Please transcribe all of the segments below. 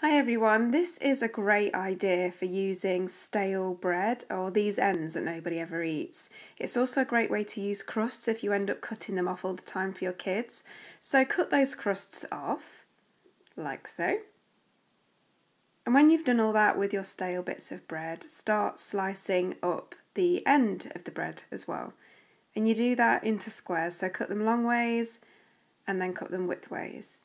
Hi everyone, this is a great idea for using stale bread or these ends that nobody ever eats. It's also a great way to use crusts if you end up cutting them off all the time for your kids. So cut those crusts off, like so. And when you've done all that with your stale bits of bread, start slicing up the end of the bread as well. And you do that into squares, so cut them long ways and then cut them width ways.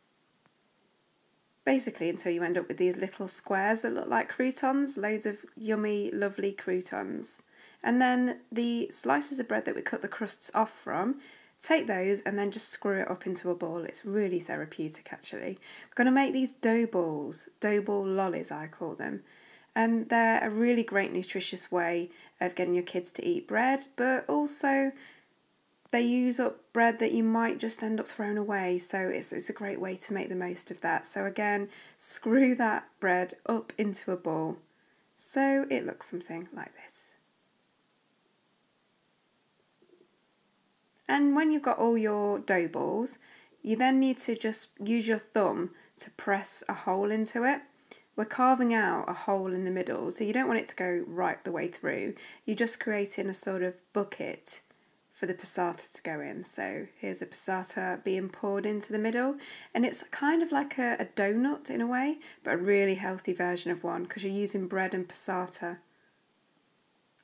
Basically until you end up with these little squares that look like croutons, loads of yummy, lovely croutons. And then the slices of bread that we cut the crusts off from, take those and then just screw it up into a ball. It's really therapeutic actually. We're going to make these dough balls, dough ball lollies I call them. And they're a really great nutritious way of getting your kids to eat bread, but also they use up bread that you might just end up throwing away, so it's a great way to make the most of that. So again, screw that bread up into a ball so it looks something like this. And when you've got all your dough balls, you then need to just use your thumb to press a hole into it. We're carving out a hole in the middle, so you don't want it to go right the way through. You're just creating a sort of bucket for the passata to go in. So here's the passata being poured into the middle, and it's kind of like a donut in a way, but a really healthy version of one because you're using bread and passata.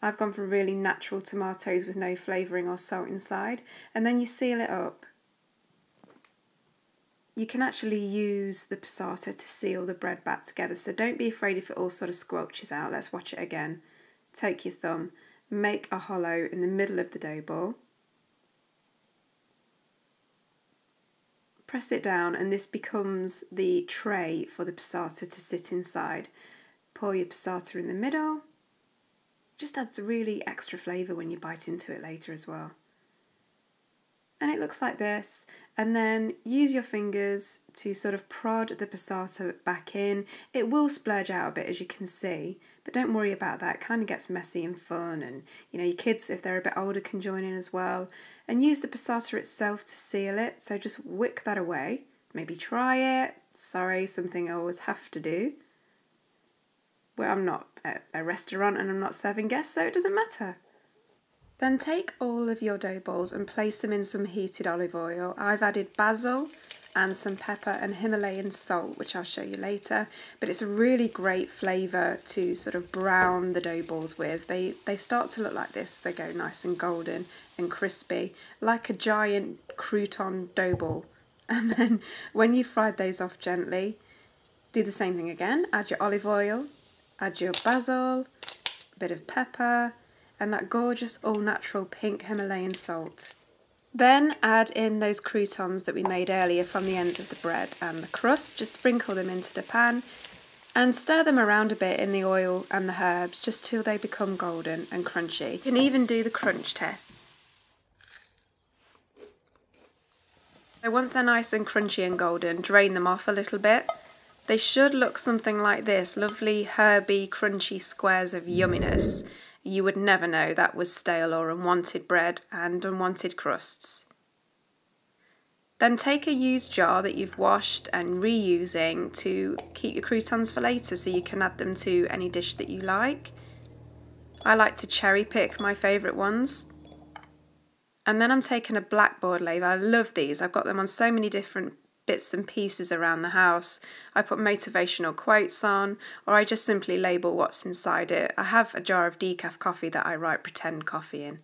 I've gone for really natural tomatoes with no flavouring or salt inside, and then you seal it up. You can actually use the passata to seal the bread back together, so don't be afraid if it all sort of squelches out. Let's watch it again. Take your thumb, make a hollow in the middle of the dough ball, press it down, and this becomes the tray for the passata to sit inside. Pour your passata in the middle. Just adds a really extra flavour when you bite into it later as well. And it looks like this, and then use your fingers to sort of prod the passata back in. It will splurge out a bit, as you can see, but don't worry about that. It kind of gets messy and fun, and your kids, if they're a bit older, can join in as well. And use the passata itself to seal it, so just wick that away. Maybe try it. Sorry, something I always have to do. Well, I'm not at a restaurant and I'm not serving guests, so it doesn't matter. Then take all of your dough balls and place them in some heated olive oil. I've added basil and some pepper and Himalayan salt, which I'll show you later, but it's a really great flavour to sort of brown the dough balls with. They start to look like this. They go nice and golden and crispy, like a giant crouton dough ball. And then when you've fried those off gently, do the same thing again. Add your olive oil, add your basil, a bit of pepper, and that gorgeous all-natural pink Himalayan salt. Then add in those croutons that we made earlier from the ends of the bread and the crust. Just sprinkle them into the pan and stir them around a bit in the oil and the herbs just till they become golden and crunchy. You can even do the crunch test. So once they're nice and crunchy and golden, drain them off a little bit. They should look something like this, lovely herby crunchy squares of yumminess. You would never know that was stale or unwanted bread and unwanted crusts. Then take a used jar that you've washed and reusing to keep your croutons for later, so you can add them to any dish that you like. I like to cherry pick my favourite ones. And then I'm taking a blackboard label. I love these. I've got them on so many different bits and pieces around the house. I put motivational quotes on, or I just simply label what's inside it. I have a jar of decaf coffee that I write pretend coffee in.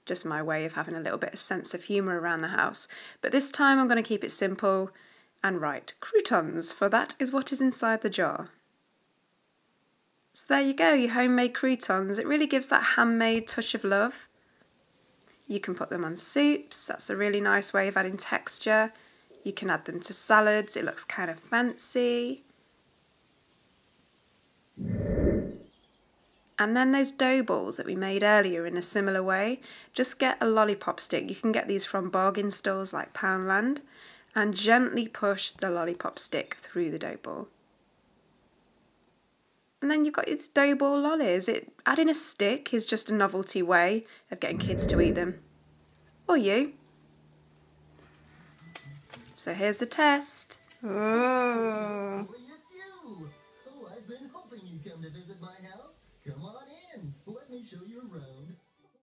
Just my way of having a little bit of sense of humour around the house. But this time I'm going to keep it simple and write croutons, for that is what is inside the jar. So there you go, your homemade croutons. It really gives that handmade touch of love. You can put them on soups. That's a really nice way of adding texture. You can add them to salads, it looks kind of fancy. And then those dough balls that we made earlier in a similar way, just get a lollipop stick. You can get these from bargain stores like Poundland, and gently push the lollipop stick through the dough ball. And then you've got these dough ball lollies. Adding a stick is just a novelty way of getting kids to eat them. Or you. So here's the test. Oh. been hoping you'd come to visit my house. Come on in.